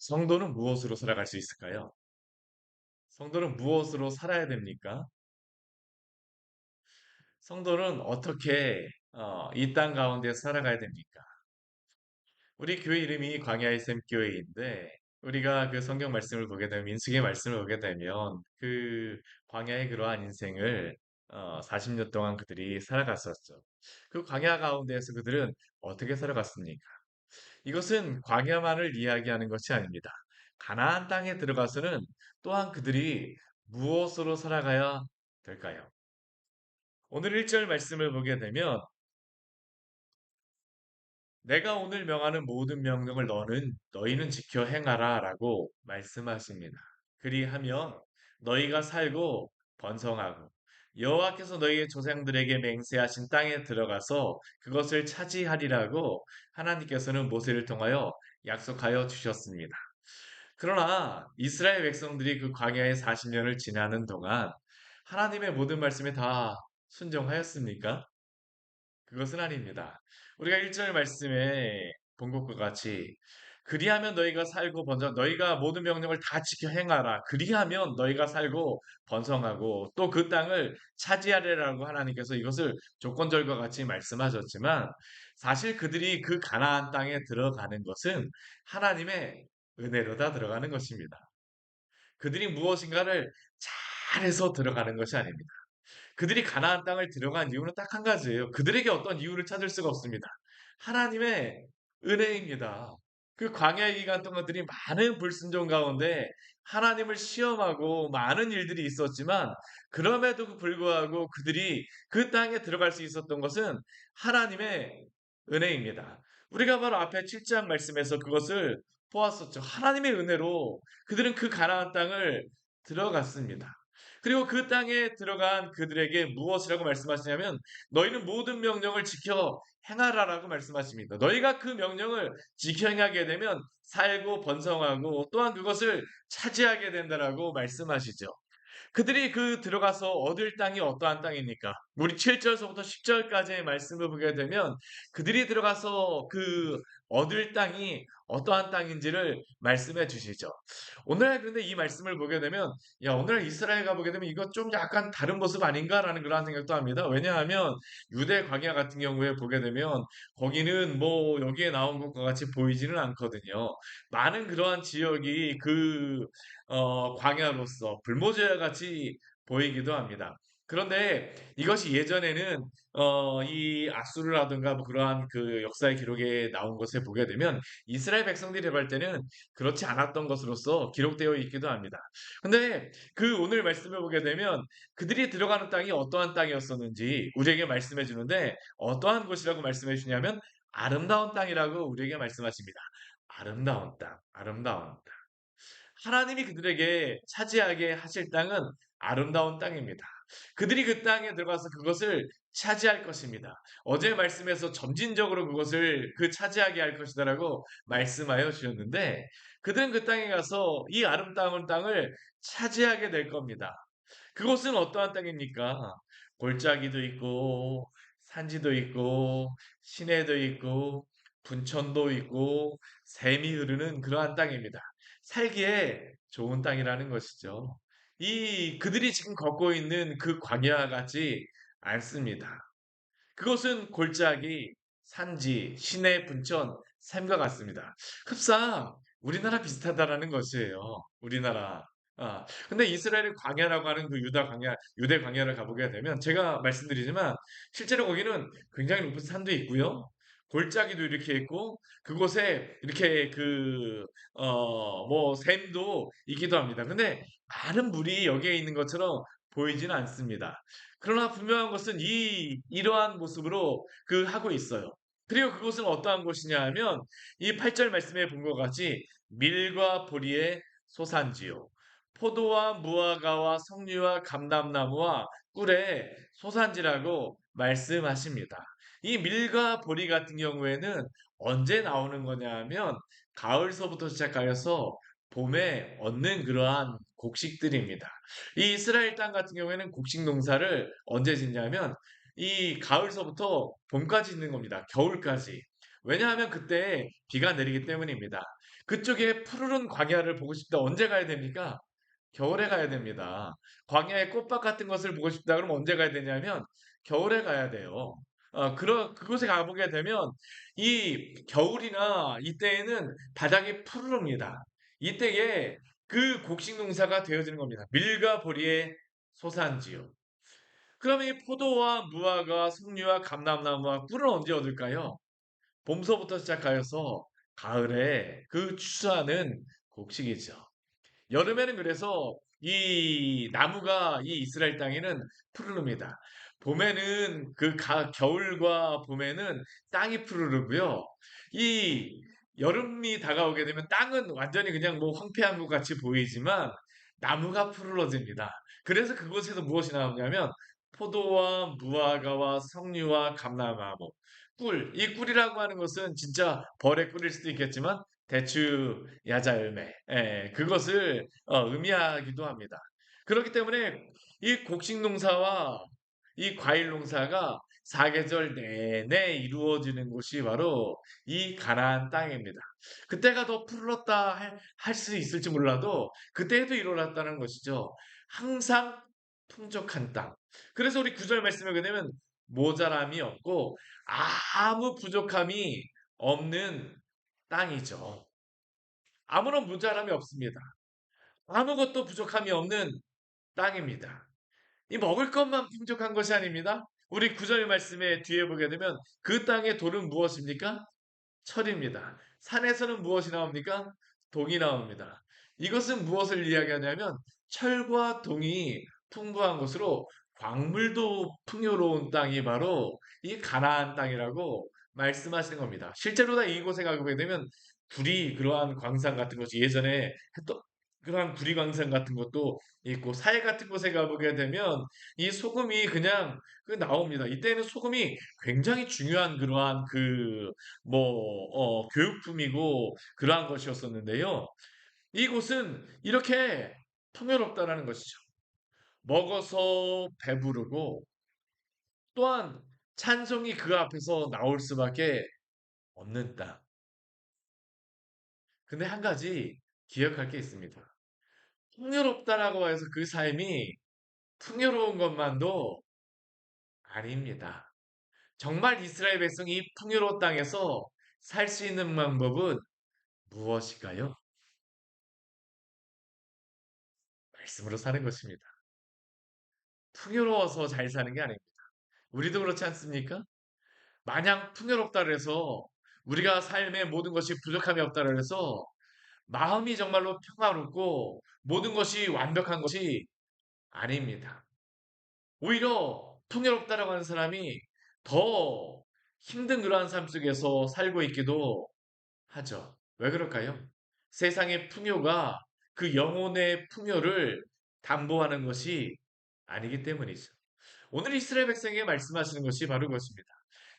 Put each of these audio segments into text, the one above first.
성도는 무엇으로 살아갈 수 있을까요? 성도는 무엇으로 살아야 됩니까? 성도는 어떻게 이 땅 가운데 살아가야 됩니까? 우리 교회 이름이 광야의 샘 교회인데 우리가 그 성경 말씀을 보게 되면 민수기의 말씀을 보게 되면 그 광야의 그러한 인생을 40년 동안 그들이 살아갔었죠. 그 광야 가운데에서 그들은 어떻게 살아갔습니까? 이것은 광야만을 이야기하는 것이 아닙니다. 가나안 땅에 들어가서는 또한 그들이 무엇으로 살아가야 될까요? 오늘 1절 말씀을 보게 되면 내가 오늘 명하는 모든 명령을 너희는 지켜 행하라라고 말씀하십니다. 그리하면 너희가 살고 번성하고 여호와께서 너희의 조상들에게 맹세하신 땅에 들어가서 그것을 차지하리라고 하나님께서는 모세를 통하여 약속하여 주셨습니다. 그러나 이스라엘 백성들이 그 광야의 40년을 지나는 동안 하나님의 모든 말씀에 다 순종하였습니까? 그것은 아닙니다. 우리가 1절 말씀에 본 것과 같이 그리하면 너희가 살고 너희가 모든 명령을 다 지켜 행하라. 그리하면 너희가 살고 번성하고 또 그 땅을 차지하리라고 하나님께서 이것을 조건절과 같이 말씀하셨지만 사실 그들이 그 가나안 땅에 들어가는 것은 하나님의 은혜로 다 들어가는 것입니다. 그들이 무엇인가를 잘해서 들어가는 것이 아닙니다. 그들이 가나안 땅을 들어간 이유는 딱 한 가지예요. 그들에게 어떤 이유를 찾을 수가 없습니다. 하나님의 은혜입니다. 그 광야의 기간 동안 그들이 많은 불순종 가운데 하나님을 시험하고 많은 일들이 있었지만 그럼에도 불구하고 그들이 그 땅에 들어갈 수 있었던 것은 하나님의 은혜입니다. 우리가 바로 앞에 7장 말씀에서 그것을 보았었죠. 하나님의 은혜로 그들은 그 가나안 땅을 들어갔습니다. 그리고 그 땅에 들어간 그들에게 무엇이라고 말씀하시냐면 너희는 모든 명령을 지켜 행하라라고 말씀하십니다. 너희가 그 명령을 지켜 행하게 되면 살고 번성하고 또한 그것을 차지하게 된다라고 말씀하시죠. 그들이 그 들어가서 얻을 땅이 어떠한 땅입니까? 우리 7절서부터 10절까지의 말씀을 보게 되면 그들이 들어가서 그 얻을 땅이 어떠한 땅인지를 말씀해 주시죠. 오늘날 그런데 이 말씀을 보게 되면 오늘날 이스라엘 가보게 되면 이거 좀 약간 다른 모습 아닌가라는 그런 생각도 합니다. 왜냐하면 유대 광야 같은 경우에 보게 되면 거기는 뭐 여기에 나온 것과 같이 보이지는 않거든요. 많은 그러한 지역이 그 광야로서 불모지와 같이 보이기도 합니다. 그런데 이것이 예전에는 이 아수르라든가 뭐 그러한 그 역사의 기록에 나온 것을 보게 되면 이스라엘 백성들이 볼 때는 그렇지 않았던 것으로서 기록되어 있기도 합니다. 근데 그 오늘 말씀을 보게 되면 그들이 들어가는 땅이 어떠한 땅이었었는지 우리에게 말씀해 주는데 어떠한 곳이라고 말씀해 주냐면 아름다운 땅이라고 우리에게 말씀하십니다. 아름다운 땅, 아름다운 땅. 하나님이 그들에게 차지하게 하실 땅은 아름다운 땅입니다. 그들이 그 땅에 들어가서 그것을 차지할 것입니다. 어제 말씀에서 점진적으로 그것을 차지하게 할 것이다라고 말씀하여 주셨는데 그들은 그 땅에 가서 이 아름다운 땅을 차지하게 될 겁니다. 그곳은 어떠한 땅입니까? 골짜기도 있고 산지도 있고 시내도 있고 분천도 있고 샘이 흐르는 그러한 땅입니다. 살기에 좋은 땅이라는 것이죠. 이 그들이 지금 걷고 있는 그 광야와 같지 않습니다. 그것은 골짜기, 산지, 시내, 분천, 샘과 같습니다. 흡사 우리나라 비슷하다라는 것이에요. 우리나라. 근데 이스라엘의 광야라고 하는 그 유대 광야를 가보게 되면 제가 말씀드리지만 실제로 거기는 굉장히 높은 산도 있고요. 골짜기도 이렇게 있고 그곳에 이렇게 뭐 샘도 있기도 합니다. 근데 많은 물이 여기에 있는 것처럼 보이지는 않습니다. 그러나 분명한 것은 이러한 모습으로 하고 있어요. 그리고 그곳은 어떠한 곳이냐 하면 이 8절 말씀에 본 것 같이 밀과 보리의 소산지요. 포도와 무화과와 석류와 감람나무와 꿀의 소산지라고 말씀하십니다. 이 밀과 보리 같은 경우에는 언제 나오는 거냐 하면 가을서부터 시작하여서 봄에 얻는 그러한 곡식들입니다. 이 이스라엘 땅 같은 경우에는 곡식 농사를 언제 짓냐면 이 가을서부터 봄까지 짓는 겁니다. 겨울까지. 왜냐하면 그때 비가 내리기 때문입니다. 그쪽에 푸르른 광야를 보고 싶다. 언제 가야 됩니까? 겨울에 가야 됩니다. 광야의 꽃밭 같은 것을 보고 싶다 그러면 언제 가야 되냐면 겨울에 가야 돼요. 그곳에 가보게 되면 이 겨울이나 이때에는 바닥이 푸르릅니다. 이때에 그 곡식 농사가 되어지는 겁니다. 밀과 보리의 소산지요. 그러면 이 포도와 무화과, 석류와 감람나무와 꿀은 언제 얻을까요? 봄서부터 시작하여서 가을에 그 추수하는 곡식이죠. 여름에는 그래서 이 나무가 이 이스라엘 땅에는 푸르릅니다. 봄에는 겨울과 봄에는 땅이 푸르르고요. 이 여름이 다가오게 되면 땅은 완전히 그냥 뭐 황폐한 것 같이 보이지만 나무가 푸르러집니다. 그래서 그곳에서 무엇이 나오냐면 포도와 무화과와 석류와 감람나무, 꿀. 이 꿀이라고 하는 것은 진짜 벌의 꿀일 수도 있겠지만 대추, 야자 열매, 그것을 의미하기도 합니다. 그렇기 때문에 이 곡식 농사와 이 과일 농사가 사계절 내내 이루어지는 곳이 바로 이 가나안 땅입니다. 그때가 더 풀렀다 할 수 있을지 몰라도 그때에도 일어났다는 것이죠. 항상 풍족한 땅. 그래서 우리 구절 말씀을 보게 되면 모자람이 없고 아무 부족함이 없는 땅이죠. 아무런 모자람이 없습니다. 아무것도 부족함이 없는 땅입니다. 이 먹을 것만 풍족한 것이 아닙니다. 우리 구절 말씀에 뒤에 보게 되면 그 땅의 돌은 무엇입니까? 철입니다. 산에서는 무엇이 나옵니까? 동이 나옵니다. 이것은 무엇을 이야기하냐면 철과 동이 풍부한 곳으로 광물도 풍요로운 땅이 바로 이 가나안 땅이라고 말씀하시는 겁니다. 실제로 다 이곳에 가게 되면 구리 그러한 광산 같은 것이 예전에 했던 그러한 구리 광산 같은 것도 있고 사해 같은 곳에 가보게 되면 이 소금이 그냥 나옵니다. 이때는 소금이 굉장히 중요한 그러한 교육품이고 그러한 것이었었는데요. 이곳은 이렇게 풍요롭다라는 것이죠. 먹어서 배부르고 또한 찬송이 그 앞에서 나올 수밖에 없는 땅. 근데 한 가지 기억할 게 있습니다. 풍요롭다라고 해서 그 삶이 풍요로운 것만도 아닙니다. 정말 이스라엘 백성이 이 풍요로운 땅에서 살 수 있는 방법은 무엇일까요? 말씀으로 사는 것입니다. 풍요로워서 잘 사는 게 아닙니다. 우리도 그렇지 않습니까? 마냥 풍요롭다 그래서 우리가 삶의 모든 것이 부족함이 없다 그래서 마음이 정말로 평화롭고 모든 것이 완벽한 것이 아닙니다. 오히려 풍요롭다라고 하는 사람이 더 힘든 그러한 삶 속에서 살고 있기도 하죠. 왜 그럴까요? 세상의 풍요가 그 영혼의 풍요를 담보하는 것이 아니기 때문이죠. 오늘 이스라엘 백성에게 말씀하시는 것이 바로 그것입니다.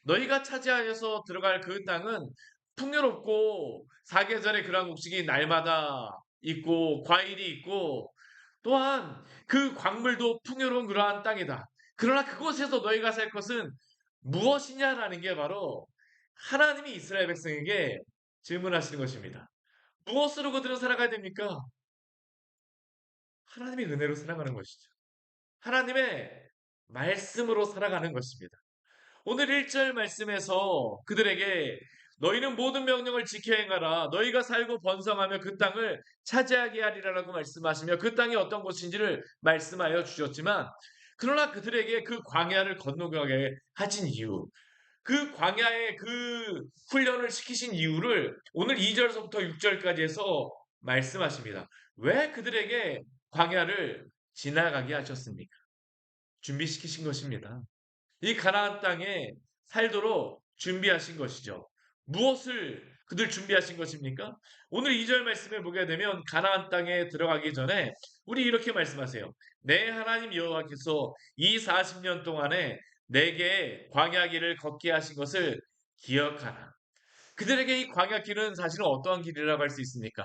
너희가 차지하여서 들어갈 그 땅은 풍요롭고 사계절의 그러한 곡식이 날마다 있고 과일이 있고 또한 그 광물도 풍요로운 그러한 땅이다. 그러나 그곳에서 너희가 살 것은 무엇이냐라는 게 바로 하나님이 이스라엘 백성에게 질문하시는 것입니다. 무엇으로 그들은 살아가야 됩니까? 하나님의 은혜로 살아가는 것이죠. 하나님의 말씀으로 살아가는 것입니다. 오늘 1절 말씀에서 그들에게 너희는 모든 명령을 지켜 행하라. 너희가 살고 번성하며 그 땅을 차지하게 하리라라고 말씀하시며 그 땅이 어떤 곳인지를 말씀하여 주셨지만 그러나 그들에게 그 광야를 건너가게 하신 이유 그 광야의 그 훈련을 시키신 이유를 오늘 2절서부터 6절까지 해서 말씀하십니다. 왜 그들에게 광야를 지나가게 하셨습니까? 준비시키신 것입니다. 이 가나안 땅에 살도록 준비하신 것이죠. 무엇을 그들 준비하신 것입니까? 오늘 2절 말씀에 보게 되면 가나안 땅에 들어가기 전에 우리 이렇게 말씀하세요. 내 하나님 여호와께서 이 40년 동안에 내게 광야 길을 걷게 하신 것을 기억하라. 그들에게 이 광야 길은 사실은 어떠한 길이라고 할 수 있습니까?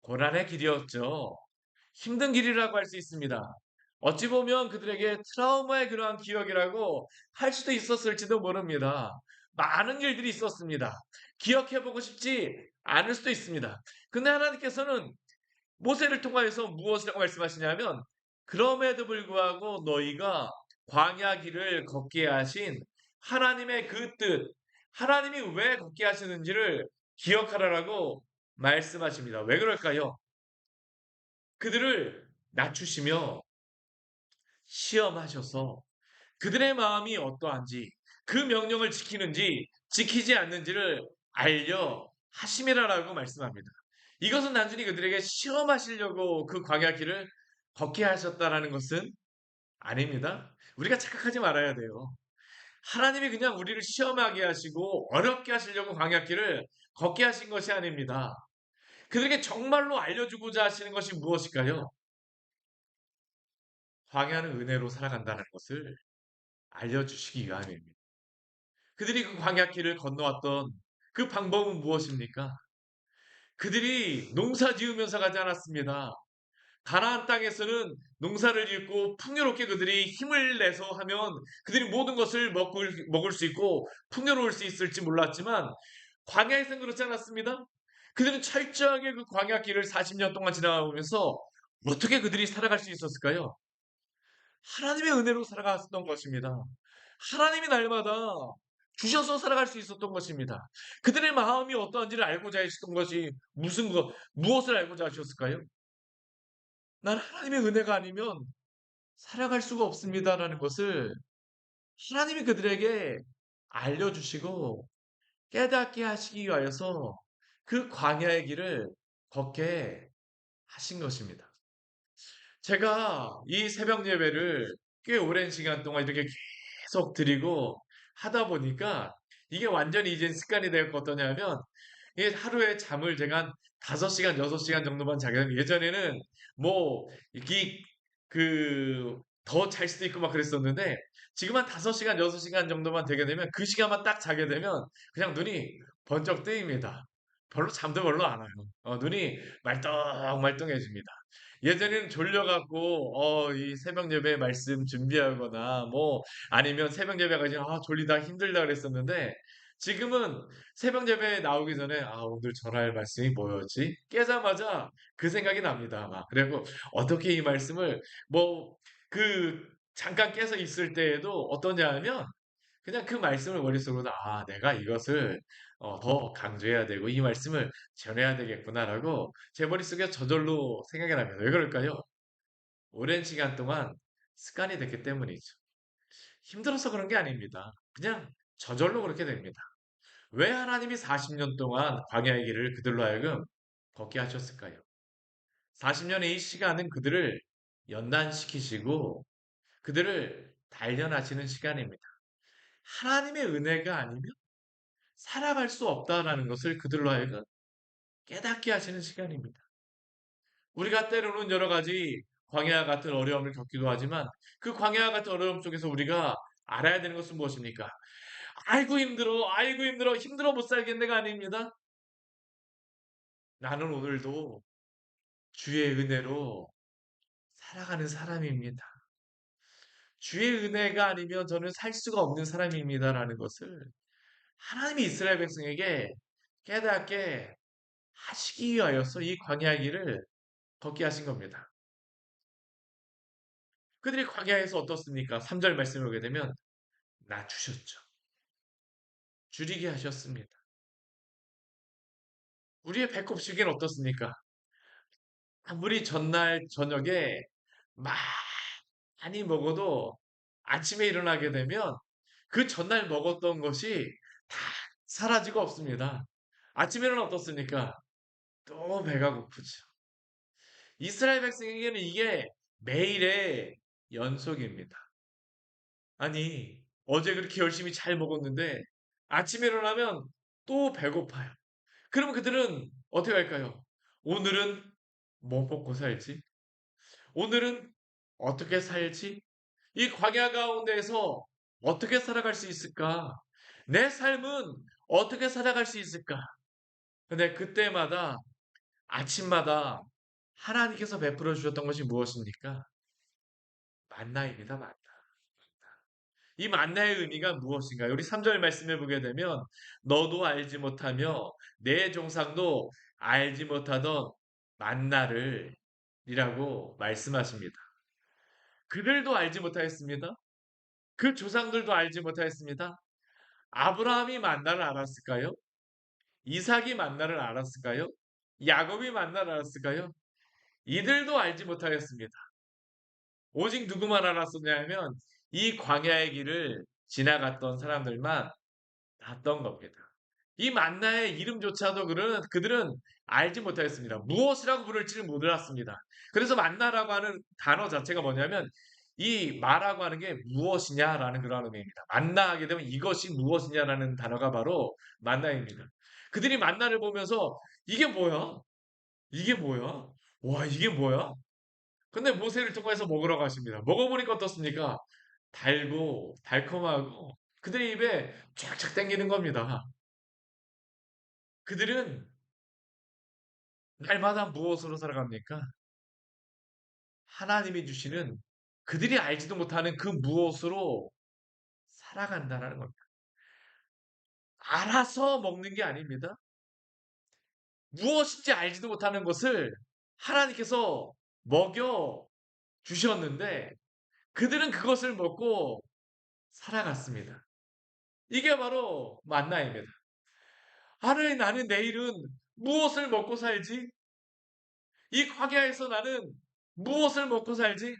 고난의 길이었죠. 힘든 길이라고 할 수 있습니다. 어찌 보면 그들에게 트라우마의 그러한 기억이라고 할 수도 있었을지도 모릅니다. 많은 일들이 있었습니다. 기억해보고 싶지 않을 수도 있습니다. 근데 하나님께서는 모세를 통하여서 무엇이라고 말씀하시냐면 그럼에도 불구하고 너희가 광야 길을 걷게 하신 하나님의 그 뜻, 하나님이 왜 걷게 하시는지를 기억하라라고 말씀하십니다. 왜 그럴까요? 그들을 낮추시며 시험하셔서 그들의 마음이 어떠한지 그 명령을 지키는지 지키지 않는지를 알려 하심이라라고 말씀합니다. 이것은 단순히 그들에게 시험하시려고 그 광야 길을 걷게 하셨다라는 것은 아닙니다. 우리가 착각하지 말아야 돼요. 하나님이 그냥 우리를 시험하게 하시고 어렵게 하시려고 광야 길을 걷게 하신 것이 아닙니다. 그들에게 정말로 알려주고자 하시는 것이 무엇일까요? 광야는 은혜로 살아간다는 것을 알려주시기 위함입니다. 그들이 그 광야길을 건너왔던 그 방법은 무엇입니까? 그들이 농사 지으면서 가지 않았습니다. 가나안 땅에서는 농사를 짓고 풍요롭게 그들이 힘을 내서 하면 그들이 모든 것을 먹을 수 있고 풍요로울 수 있을지 몰랐지만 광야에서는 그렇지 않았습니다. 그들은 철저하게 그 광야길을 40년 동안 지나가면서 어떻게 그들이 살아갈 수 있었을까요? 하나님의 은혜로 살아갔던 것입니다. 하나님이 날마다 주셔서 살아갈 수 있었던 것입니다. 그들의 마음이 어떠한지를 알고자 하셨던 것이 무엇을 알고자 하셨을까요? 난 하나님의 은혜가 아니면 살아갈 수가 없습니다라는 것을 하나님이 그들에게 알려주시고 깨닫게 하시기 위하여서 그 광야의 길을 걷게 하신 것입니다. 제가 이 새벽 예배를 꽤 오랜 시간 동안 이렇게 계속 드리고 하다 보니까 이게 완전히 이제 습관이 되었고 어떠냐면 이게 하루에 잠을 제가 한 5시간, 6시간 정도만 자게 되면 예전에는 뭐 이게 더 잘 수도 있고 막 그랬었는데 지금 한 5시간, 6시간 정도만 되게 되면 그 시간만 딱 자게 되면 그냥 눈이 번쩍 뜨입니다. 별로 잠도 별로 안 와요. 눈이 말똥말똥해집니다. 예전에는 졸려갖고 이 새벽 예배 말씀 준비하거나 뭐 아니면 새벽 예배가 이제 졸리다 힘들다 그랬었는데 지금은 새벽 예배에 나오기 전에 오늘 전할 말씀이 뭐였지? 깨자마자 그 생각이 납니다. 막 그리고 어떻게 이 말씀을 뭐 잠깐 깨서 있을 때에도 어떠냐 하면 그냥 그 말씀을 머릿속으로 내가 이것을 더 강조해야 되고 이 말씀을 전해야 되겠구나라고 제 머릿속에 저절로 생각이 납니다. 왜 그럴까요? 오랜 시간 동안 습관이 됐기 때문이죠. 힘들어서 그런 게 아닙니다. 그냥 저절로 그렇게 됩니다. 왜 하나님이 40년 동안 광야의 길을 그들로 하여금 걷게 하셨을까요? 40년의 이 시간은 그들을 연단시키시고 그들을 단련하시는 시간입니다. 하나님의 은혜가 아니면 살아갈 수 없다라는 것을 그들로 하여금 깨닫게 하시는 시간입니다. 우리가 때로는 여러 가지 광야 같은 어려움을 겪기도 하지만 그 광야 같은 어려움 속에서 우리가 알아야 되는 것은 무엇입니까? 아이고 힘들어, 아이고 힘들어, 힘들어 못 살겠네가 아닙니다. 나는 오늘도 주의 은혜로 살아가는 사람입니다. 주의 은혜가 아니면 저는 살 수가 없는 사람입니다라는 것을 하나님이 이스라엘 백성에게 깨닫게 하시기 위하여서 이 광야의 길을 걷게 하신 겁니다. 그들이 광야에서 어떻습니까? 3절 말씀을 보게 되면 낮추셨죠. 줄이게 하셨습니다. 우리의 배꼽시계는 어떻습니까? 아무리 전날 저녁에 많이 먹어도 아침에 일어나게 되면 그 전날 먹었던 것이 다 사라지고 없습니다. 아침에는 어떻습니까? 또 배가 고프죠. 이스라엘 백성에게는 이게 매일의 연속입니다. 아니, 어제 그렇게 열심히 잘 먹었는데 아침에 일어나면 또 배고파요. 그러면 그들은 어떻게 할까요? 오늘은 뭐 먹고 살지? 오늘은 어떻게 살지? 이 광야 가운데에서 어떻게 살아갈 수 있을까? 내 삶은 어떻게 살아갈 수 있을까? 근데 그때마다 아침마다 하나님께서 베풀어 주셨던 것이 무엇입니까? 만나입니다, 만나. 이 만나의 의미가 무엇인가요? 우리 3절 말씀해 보게 되면 너도 알지 못하며 내 종상도 알지 못하던 만나를 이라고 말씀하십니다. 그들도 알지 못하였습니다. 그 조상들도 알지 못하였습니다. 아브라함이 만나를 알았을까요? 이삭이 만나를 알았을까요? 야곱이 만나를 알았을까요? 이들도 알지 못하였습니다. 오직 누구만 알았었냐면 이 광야의 길을 지나갔던 사람들만 봤던 겁니다. 이 만나의 이름조차도 그들은 알지 못하였습니다. 무엇이라고 부를지를 몰랐습니다. 그래서 만나라고 하는 단어 자체가 뭐냐면 이 마라고 하는 게 무엇이냐라는 그런 의미입니다. 만나하게 되면 이것이 무엇이냐라는 단어가 바로 만나입니다. 그들이 만나를 보면서 이게 뭐야? 이게 뭐야? 와, 이게 뭐야? 근데 모세를 통해서 먹으러 가십니다. 먹어보니까 어떻습니까? 달고 달콤하고 그들의 입에 쫙쫙 당기는 겁니다. 그들은 날마다 무엇으로 살아갑니까? 하나님이 주시는 그들이 알지도 못하는 그 무엇으로 살아간다는 겁니다. 알아서 먹는 게 아닙니다. 무엇인지 알지도 못하는 것을 하나님께서 먹여 주셨는데 그들은 그것을 먹고 살아갔습니다. 이게 바로 만나입니다. 하늘 나는 내일은 무엇을 먹고 살지? 이 광야에서 나는 무엇을 먹고 살지?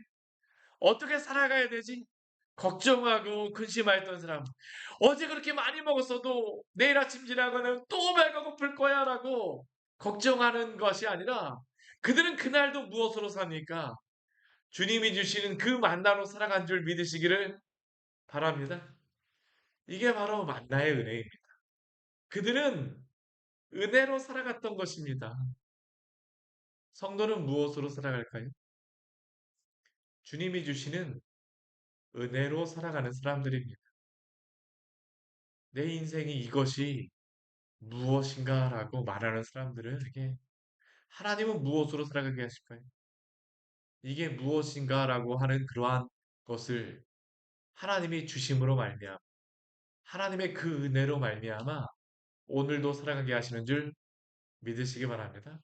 어떻게 살아가야 되지? 걱정하고 근심하였던 사람. 어제 그렇게 많이 먹었어도 내일 아침 지나고는 또 배가 고플 거야 라고 걱정하는 것이 아니라 그들은 그날도 무엇으로 삽니까? 주님이 주시는 그 만나로 살아간 줄 믿으시기를 바랍니다. 이게 바로 만나의 은혜입니다. 그들은 은혜로 살아갔던 것입니다. 성도는 무엇으로 살아갈까요? 주님이 주시는 은혜로 살아가는 사람들입니다. 내 인생이 이것이 무엇인가라고 말하는 사람들에게 하나님은 무엇으로 살아가게 하실까요? 이게 무엇인가라고 하는 그러한 것을 하나님이 주심으로 말미암아 하나님의 그 은혜로 말미암아 오늘도 살아가게 하시는 줄 믿으시기 바랍니다.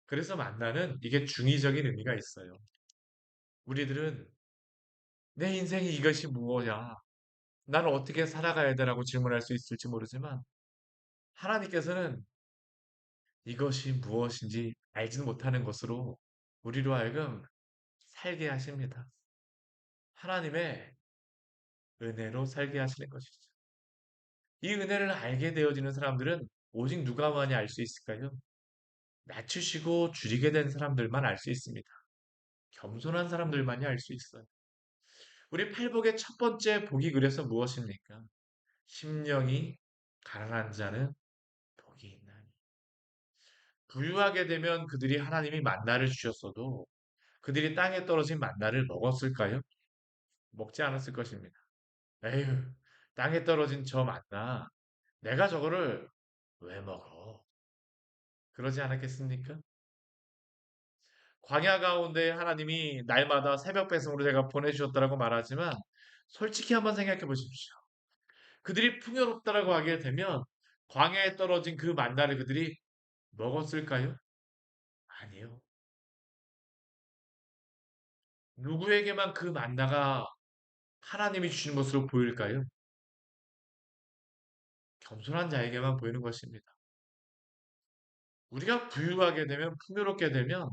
그래서 만나는 이게 중의적인 의미가 있어요. 우리들은 내 인생이 이것이 무엇이야? 나는 어떻게 살아가야 되라고 질문할 수 있을지 모르지만 하나님께서는 이것이 무엇인지 알지도 못하는 것으로 우리로 하여금 살게 하십니다. 하나님의 은혜로 살게 하시는 것이죠. 이 은혜를 알게 되어지는 사람들은 오직 누가만이 알 수 있을까요? 낮추시고 줄이게 된 사람들만 알 수 있습니다. 겸손한 사람들만이 알 수 있어요. 우리 팔복의 첫 번째 복이 그래서 무엇입니까? 심령이 가난한 자는 복이 있나니. 부유하게 되면 그들이 하나님이 만나를 주셨어도 그들이 땅에 떨어진 만나를 먹었을까요? 먹지 않았을 것입니다. 에휴, 땅에 떨어진 저 만나. 내가 저거를 왜 먹어? 그러지 않았겠습니까? 광야 가운데 하나님이 날마다 새벽 배송으로 제가 보내주셨다라고 말하지만 솔직히 한번 생각해 보십시오. 그들이 풍요롭다라고 하게 되면 광야에 떨어진 그 만나를 그들이 먹었을까요? 아니요. 누구에게만 그 만나가 하나님이 주신 것으로 보일까요? 겸손한 자에게만 보이는 것입니다. 우리가 부유하게 되면 풍요롭게 되면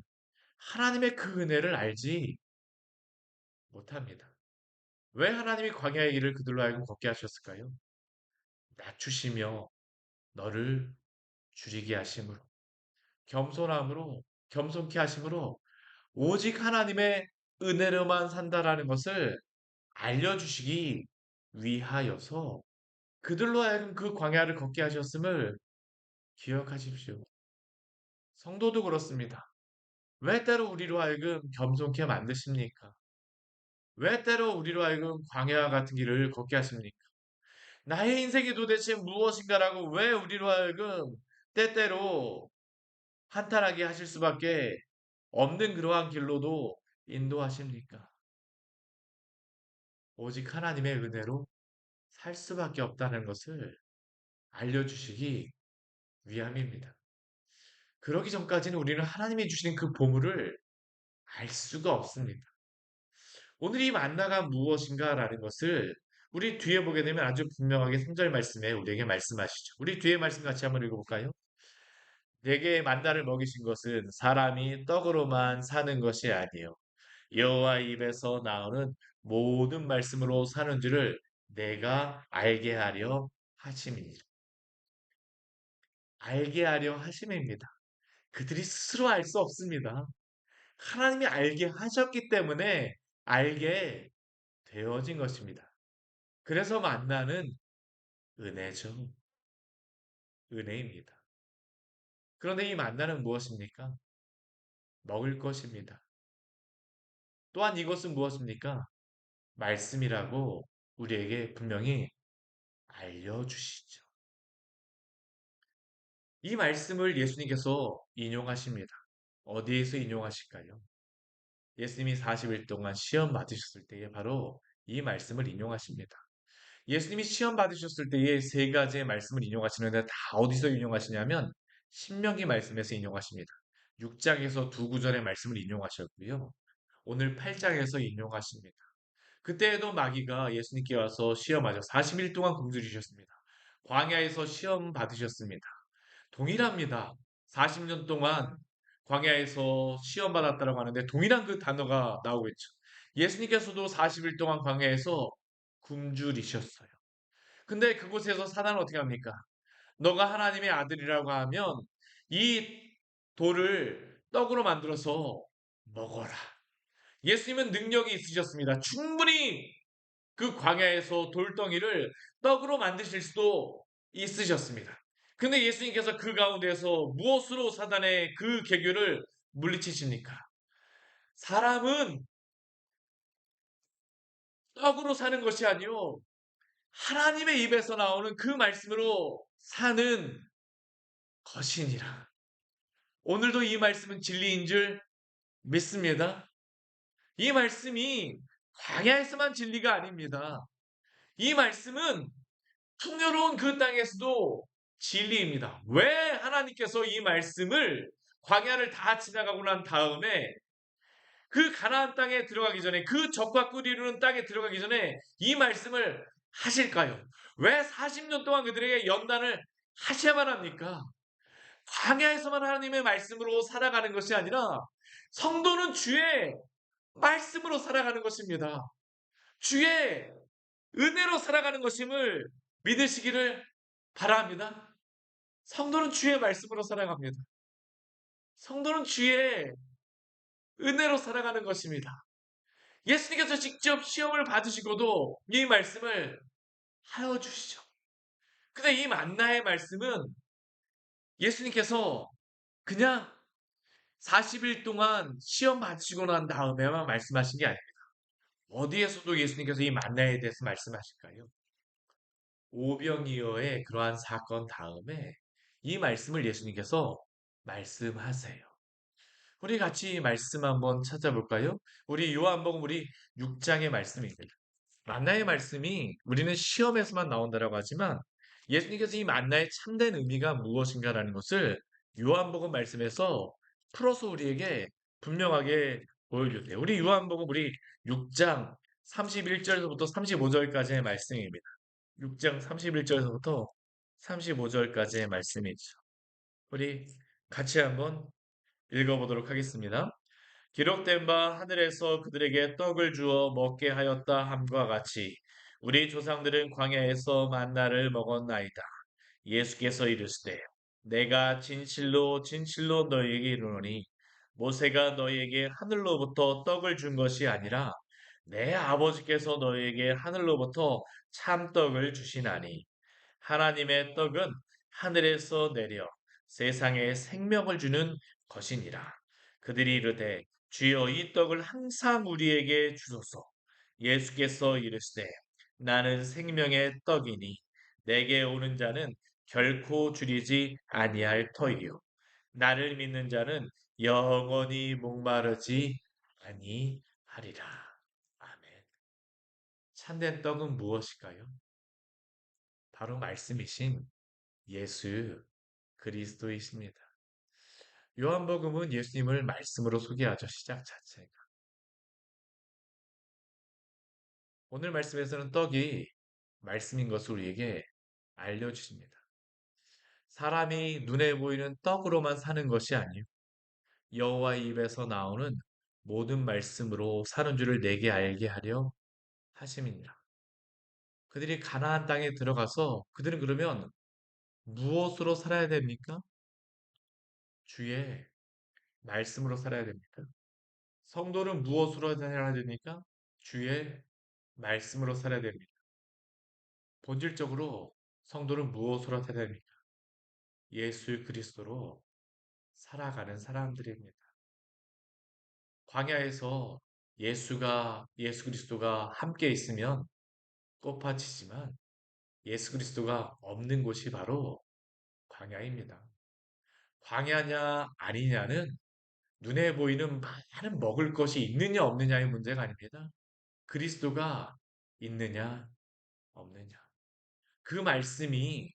하나님의 그 은혜를 알지 못합니다. 왜 하나님이 광야의 길을 그들로 하여금 걷게 하셨을까요? 낮추시며 너를 줄이게 하심으로 겸손함으로 겸손케 하심으로 오직 하나님의 은혜로만 산다라는 것을 알려주시기 위하여서 그들로 하여금 그 광야를 걷게 하셨음을 기억하십시오. 성도도 그렇습니다. 왜 때로 우리로 하여금 겸손케 만드십니까? 왜 때로 우리로 하여금 광야 같은 길을 걷게 하십니까? 나의 인생이 도대체 무엇인가라고 왜 우리로 하여금 때때로 한탄하게 하실 수밖에 없는 그러한 길로도 인도하십니까? 오직 하나님의 은혜로 살 수밖에 없다는 것을 알려주시기 위함입니다. 그러기 전까지는 우리는 하나님이 주시는 그 보물을 알 수가 없습니다. 오늘 이 만나가 무엇인가라는 것을 우리 뒤에 보게 되면 아주 분명하게 3절 말씀에 우리에게 말씀하시죠. 우리 뒤에 말씀 같이 한번 읽어볼까요? 내게 만나를 먹이신 것은 사람이 떡으로만 사는 것이 아니요 여호와 입에서 나오는 모든 말씀으로 사는 줄을 내가 알게 하려 하심이니라. 알게 하려 하심입니다. 그들이 스스로 알 수 없습니다. 하나님이 알게 하셨기 때문에 알게 되어진 것입니다. 그래서 만나는 은혜죠. 은혜입니다. 그런데 이 만나는 무엇입니까? 먹을 것입니다. 또한 이것은 무엇입니까? 말씀이라고 우리에게 분명히 알려주시죠. 이 말씀을 예수님께서 인용하십니다. 어디에서 인용하실까요? 예수님이 40일 동안 시험 받으셨을 때에 바로 이 말씀을 인용하십니다. 예수님이 시험 받으셨을 때에 세 가지의 말씀을 인용하시는데 다 어디서 인용하시냐면 신명기 말씀에서 인용하십니다. 6장에서 두 구절의 말씀을 인용하셨고요. 오늘 8장에서 인용하십니다. 그때에도 마귀가 예수님께 와서 시험하죠. 40일 동안 굶주리셨습니다. 광야에서 시험 받으셨습니다. 동일합니다. 40년 동안 광야에서 시험 받았다라고 하는데 동일한 그 단어가 나오겠죠. 예수님께서도 40일 동안 광야에서 굶주리셨어요. 근데 그곳에서 사단은 어떻게 합니까? 너가 하나님의 아들이라고 하면 이 돌을 떡으로 만들어서 먹어라. 예수님은 능력이 있으셨습니다. 충분히 그 광야에서 돌덩이를 떡으로 만드실 수도 있으셨습니다. 근데 예수님께서 그 가운데서 무엇으로 사단의 그 계교를 물리치십니까? 사람은 떡으로 사는 것이 아니요 하나님의 입에서 나오는 그 말씀으로 사는 것이니라. 오늘도 이 말씀은 진리인 줄 믿습니다. 이 말씀이 광야에서만 진리가 아닙니다. 이 말씀은 풍요로운 그 땅에서도 진리입니다. 왜 하나님께서 이 말씀을 광야를 다 지나가고 난 다음에 그 가나안 땅에 들어가기 전에 그 적과 꿀이 이루는 땅에 들어가기 전에 이 말씀을 하실까요? 왜 40년 동안 그들에게 연단을 하셔야만 합니까? 광야에서만 하나님의 말씀으로 살아가는 것이 아니라 성도는 주의 말씀으로 살아가는 것입니다. 주의 은혜로 살아가는 것임을 믿으시기를 바랍니다. 성도는 주의 말씀으로 살아갑니다. 성도는 주의 은혜로 살아가는 것입니다. 예수님께서 직접 시험을 받으시고도 이 말씀을 하여 주시죠. 근데 이 만나의 말씀은 예수님께서 그냥 40일 동안 시험 받으시고 난 다음에만 말씀하신 게 아닙니다. 어디에서도 예수님께서 이 만나에 대해서 말씀하실까요? 오병이어의 그러한 사건 다음에 이 말씀을 예수님께서 말씀하세요. 우리 같이 말씀 한번 찾아볼까요? 우리 요한복음 우리 6장의 말씀입니다. 만나의 말씀이 우리는 시험에서만 나온다라고 하지만 예수님께서 이 만나의 참된 의미가 무엇인가라는 것을 요한복음 말씀에서 풀어서 우리에게 분명하게 보여주세요. 우리 요한복음 우리 6장 31절부터 35절까지의 말씀입니다. 6장 31절에서부터 35절까지의 말씀이죠. 우리 같이 한번 읽어보도록 하겠습니다. 기록된 바 하늘에서 그들에게 떡을 주어 먹게 하였다 함과 같이 우리 조상들은 광야에서 만나를 먹었나이다. 예수께서 이르시되 내가 진실로 진실로 너희에게 이르노니 모세가 너희에게 하늘로부터 떡을 준 것이 아니라 내 아버지께서 너희에게 하늘로부터 참떡을 주시나니 하나님의 떡은 하늘에서 내려 세상에 생명을 주는 것이니라. 그들이 이르되 주여 이 떡을 항상 우리에게 주소서. 예수께서 이르시되 나는 생명의 떡이니 내게 오는 자는 결코 줄이지 아니할 터이요 나를 믿는 자는 영원히 목마르지 아니하리라. 아멘. 참된 떡은 무엇일까요? 바로 말씀이신 예수 그리스도이십니다. 요한복음은 예수님을 말씀으로 소개하죠. 시작 자체가. 오늘 말씀에서는 떡이 말씀인 것을 우리에게 알려주십니다. 사람이 눈에 보이는 떡으로만 사는 것이 아니요 여호와의 입에서 나오는 모든 말씀으로 사는 줄을 내게 알게 하려 하심이니라. 그들이 가나안 땅에 들어가서 그들은 그러면 무엇으로 살아야 됩니까? 주의 말씀으로 살아야 됩니까? 성도는 무엇으로 살아야 됩니까? 주의 말씀으로 살아야 됩니다. 본질적으로 성도는 무엇으로 살아야 됩니까? 예수 그리스도로 살아가는 사람들입니다. 광야에서 예수 그리스도가 함께 있으면 꽃밭이지만 예수 그리스도가 없는 곳이 바로 광야입니다. 광야냐 아니냐는 눈에 보이는 많은 먹을 것이 있느냐 없느냐의 문제가 아닙니다. 그리스도가 있느냐 없느냐. 그 말씀이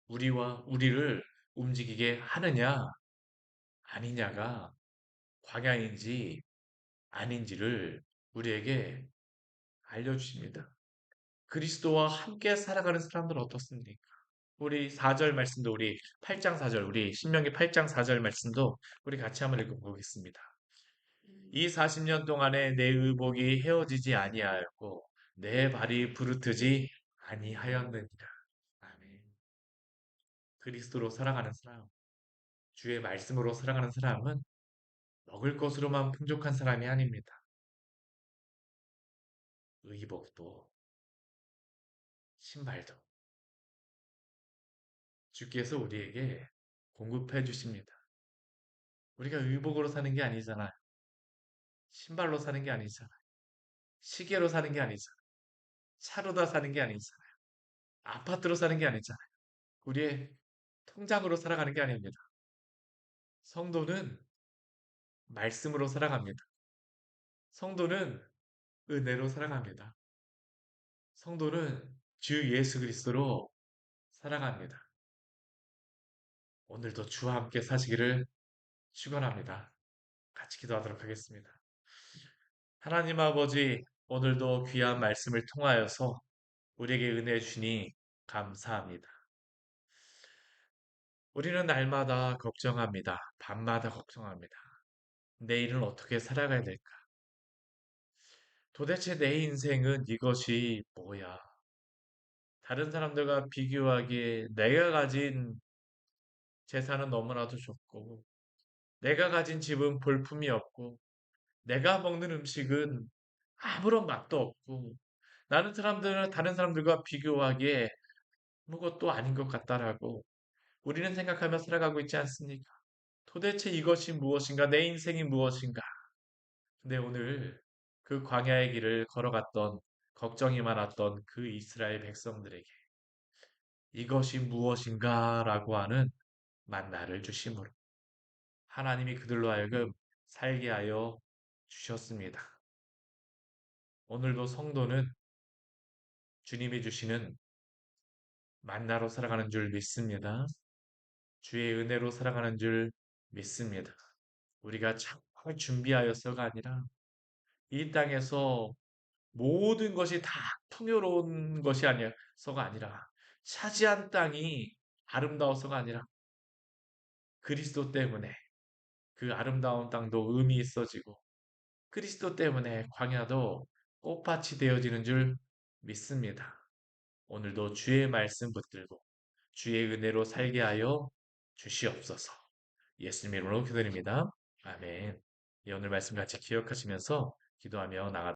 우리를 움직이게 하느냐 아니냐가 광야인지 아닌지를 우리에게 알려주십니다. 그리스도와 함께 살아가는 사람들은 어떻습니까? 우리 4절 말씀도 우리 8장 4절 우리 신명기 8장 4절 말씀도 우리 같이 한번 읽어보겠습니다. 이 40년 동안에 내 의복이 헤어지지 아니하였고 내 발이 부르트지 아니하였느니라. 아멘. 그리스도로 살아가는 사람, 주의 말씀으로 살아가는 사람은 먹을 것으로만 풍족한 사람이 아닙니다. 의복도 신발도 주께서 우리에게 공급해 주십니다. 우리가 의복으로 사는 게 아니잖아요. 신발로 사는 게 아니잖아요. 시계로 사는 게 아니잖아요. 차로다 사는 게 아니잖아요. 아파트로 사는 게 아니잖아요. 우리의 통장으로 살아가는 게 아닙니다. 성도는 말씀으로 살아갑니다. 성도는 은혜로 살아갑니다. 성도는 주 예수 그리스도로 살아갑니다. 오늘도 주와 함께 사시기를 축원합니다. 같이 기도하도록 하겠습니다. 하나님 아버지, 오늘도 귀한 말씀을 통하여서 우리에게 은혜 주시니 감사합니다. 우리는 날마다 걱정합니다. 밤마다 걱정합니다. 내일은 어떻게 살아가야 될까? 도대체 내 인생은 이것이 뭐야? 다른 사람들과 비교하기에 내가 가진 재산은 너무나도 좋고, 내가 가진 집은 볼품이 없고, 내가 먹는 음식은 아무런 맛도 없고, 다른 사람들과 비교하기에 아무것도 아닌 것 같다라고 우리는 생각하며 살아가고 있지 않습니까? 도대체 이것이 무엇인가? 내 인생이 무엇인가? 근데 오늘 그 광야의 길을 걸어갔던 걱정이 많았던 그 이스라엘 백성들에게 이것이 무엇인가? 라고 하는 만나를 주심으로 하나님이 그들로 하여금 살게 하여 주셨습니다. 오늘도 성도는 주님이 주시는 만나로 살아가는 줄 믿습니다. 주의 은혜로 살아가는 줄 믿습니다. 우리가 잘 준비하여서가 아니라 이 땅에서 모든 것이 다 풍요로운 것이 아니어서가 아니라 차지한 땅이 아름다워서가 아니라 그리스도 때문에 그 아름다운 땅도 의미 있어지고 그리스도 때문에 광야도 꽃밭이 되어지는 줄 믿습니다. 오늘도 주의 말씀 붙들고 주의 은혜로 살게 하여 주시옵소서. 예수님 이름으로 기도드립니다. 아멘. 예, 오늘 말씀 같이 기억하시면서 기도하며 나가